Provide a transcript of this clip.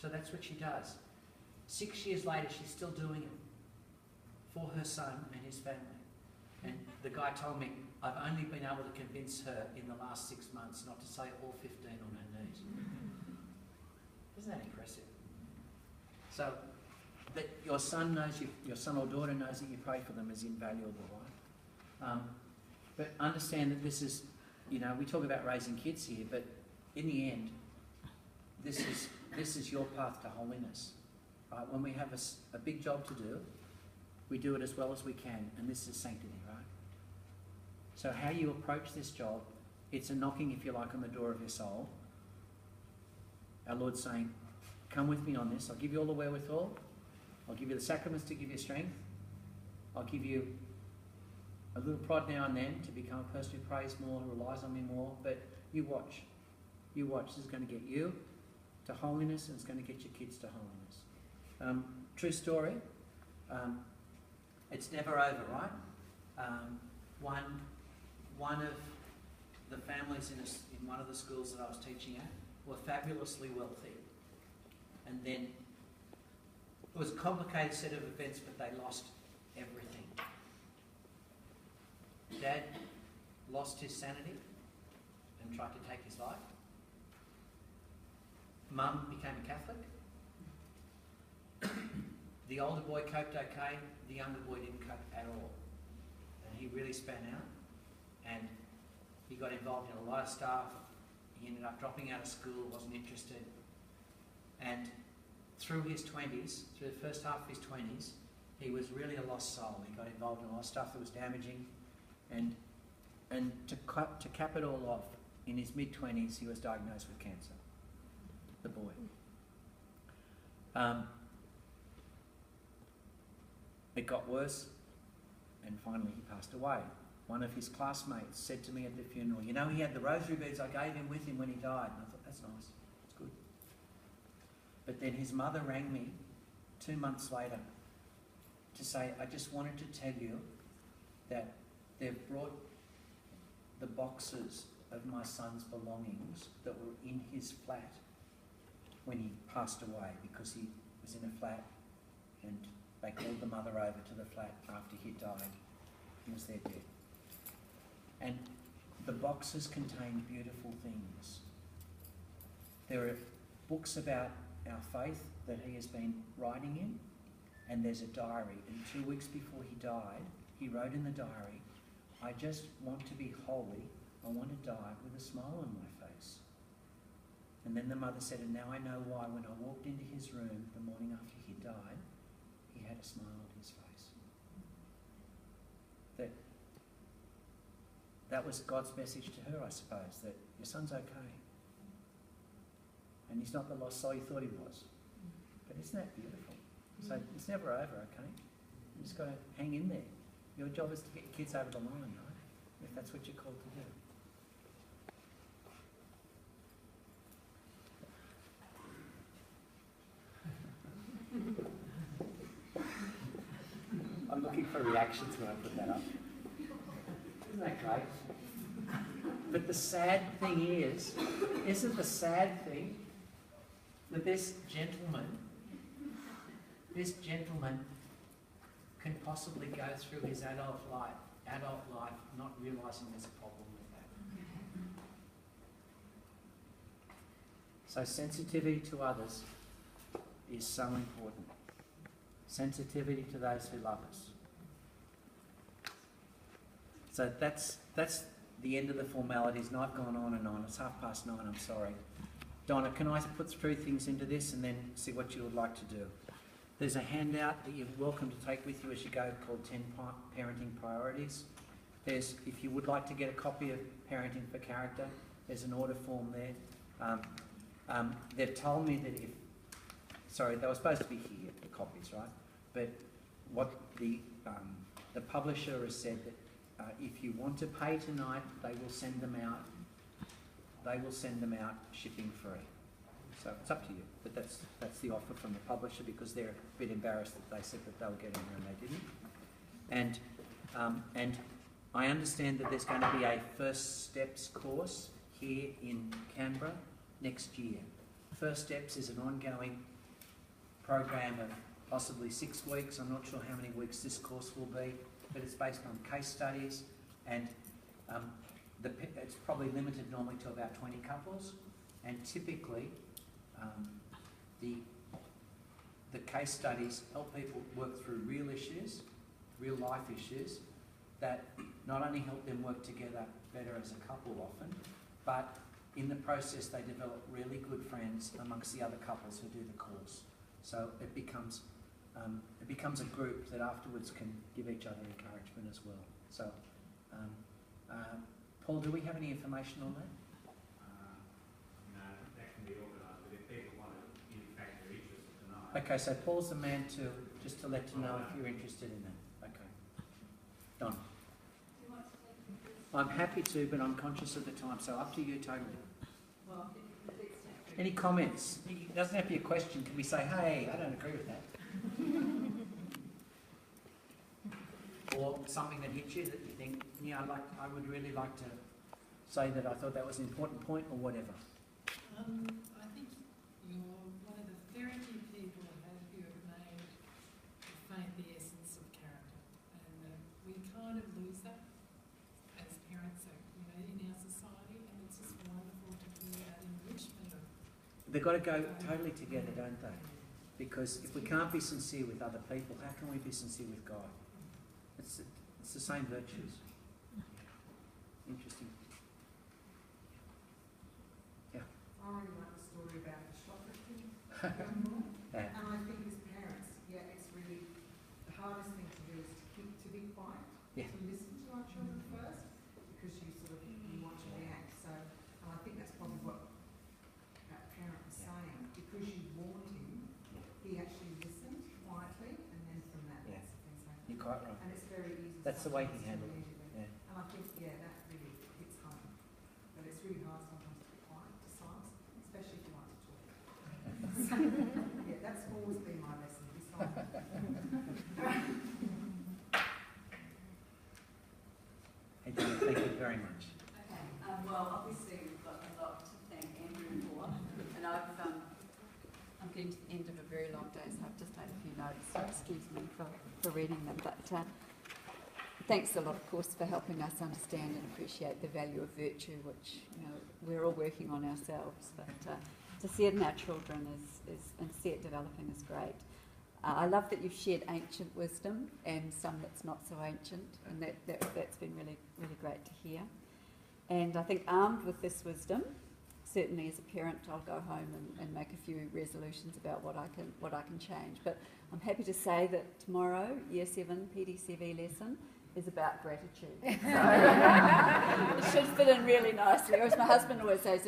So that's what she does. 6 years later, she's still doing it for her son and his family. And the guy told me, I've only been able to convince her in the last 6 months not to say all 15 on her knees. Isn't that impressive? So that your son knows you, your son or daughter knows that you pray for them is invaluable, right? But understand that this is, you know, we talk about raising kids here, but in the end, this is your path to holiness. Right? When we have a big job to do, we do it as well as we can, and this is sanctity, right? So how you approach this job, it's a knocking, if you like, on the door of your soul. Our Lord's saying, come with me on this. I'll give you all the wherewithal. I'll give you the sacraments to give you strength. I'll give you a little prod now and then to become a person who prays more, who relies on me more. But you watch. You watch. This is going to get you to holiness, and it's going to get your kids to holiness. True story. It's never over, right? One of the families in one of the schools that I was teaching at were fabulously wealthy. And then it was a complicated set of events, but they lost everything. Dad lost his sanity and tried to take his life. Mum became a Catholic. The older boy coped okay, the younger boy didn't cope at all. And he really span out, and he got involved in a lot of stuff. He ended up dropping out of school, wasn't interested. And through his 20s, through the first half of his 20s, he was really a lost soul. He got involved in a lot of stuff that was damaging. And to cap it all off, in his mid-20s, he was diagnosed with cancer, the boy. It got worse, and finally he passed away. One of his classmates said to me at the funeral, you know, he had the rosary beads I gave him with him when he died. And I thought, that's nice, that's good. But then his mother rang me 2 months later to say, I just wanted to tell you that they've brought the boxes of my son's belongings that were in his flat when he passed away, because he was in a flat and they called the mother over to the flat after he died. He was there dead. And the boxes contained beautiful things. There are books about our faith that he has been writing in, and there's a diary. And 2 weeks before he died, he wrote in the diary, I just want to be holy. I want to die with a smile on my face. And then the mother said, and now I know why when I walked into his room the morning after he died, he had a smile on his face. That was God's message to her, I suppose, that your son's okay. And he's not the lost soul you thought he was. But isn't that beautiful? So it's never over, okay? You just got to hang in there. Your job is to get your kids over the line, right? If that's what you're called to do. I'm looking for reactions when I put that up. Isn't that great? But the sad thing is, isn't the sad thing that this gentleman can possibly go through his adult life not realising there's a problem with that. So sensitivity to others is so important. Sensitivity to those who love us. So that's the end of the formalities, and I've gone on and on. It's 9:30, I'm sorry. Donna, can I put 3 things into this and then see what you would like to do? There's a handout that you're welcome to take with you as you go called 10 Parenting Priorities. There's, if you would like to get a copy of Parenting for Character, there's an order form there. They've told me that they were supposed to be here, the copies, right? But what the publisher has said that if you want to pay tonight, they will send them out. They will send them out shipping free. So it's up to you. But that's the offer from the publisher, because they're a bit embarrassed that they said that they were getting there and they didn't. And I understand that there's going to be a First Steps course here in Canberra next year. First Steps is an ongoing program of possibly 6 weeks. I'm not sure how many weeks this course will be, but it's based on case studies, and it's probably limited normally to about 20 couples, and typically the case studies help people work through real issues, real life issues, that not only help them work together better as a couple often, but in the process they develop really good friends amongst the other couples who do the course. So it becomes a group that afterwards can give each other encouragement as well. So, Paul, do we have any information on that? No, that can be organised, but if people want to indicate their interest tonight. Okay, so Paul's the man to let you know if you're interested in that. Okay. Don. I'm happy to, but I'm conscious of the time, so up to you totally. Well, Any comments? It doesn't have to be a question. Can we say, hey, I don't agree with that? Or something that hits you that you think, yeah, I would really like to say that I thought that was an important point, or whatever. I think you're one of the very few people who have made faith the essence of character, and we kind of lose that as parents, in our society, and it's just wonderful to hear that enrichment of. They've got to go totally together, don't they? Because if we can't be sincere with other people, how can we be sincere with God? It's the same virtues. Interesting. Yeah. I really like the story about the shoplifting. Yeah. And I think as parents, it's really the hardest thing to do is to be quiet, Yeah. to listen to our children first, because you want to react. So, and I think that's probably what that parent was saying. Because you warned him, he actually listened quietly, and then from that, Yeah. that's the things happen. You're quite right. And it's very easy. That's the way he sometimes to handled it. immediately. Yeah. And I think, that really hits home. But it's really hard sometimes to be quiet, to silence, especially if you like to talk. So, that's always been my lesson, be silent. Hey, Donna, thank you very much. Okay, well, obviously we've got a lot to thank Andrew for, and I'm getting to the end of a very long day, so I've just made a few notes, so excuse me for reading them, but thanks a lot, of course, for helping us understand and appreciate the value of virtue, which, we're all working on ourselves, but to see it in our children and see it developing is great. I love that you've shared ancient wisdom and some that's not so ancient, and that's been really, really great to hear. And I think armed with this wisdom, certainly as a parent, I'll go home and make a few resolutions about what I can change. But I'm happy to say that tomorrow, Year 7 PDCV lesson is about gratitude. So it should fit in really nicely. Or as my husband always says,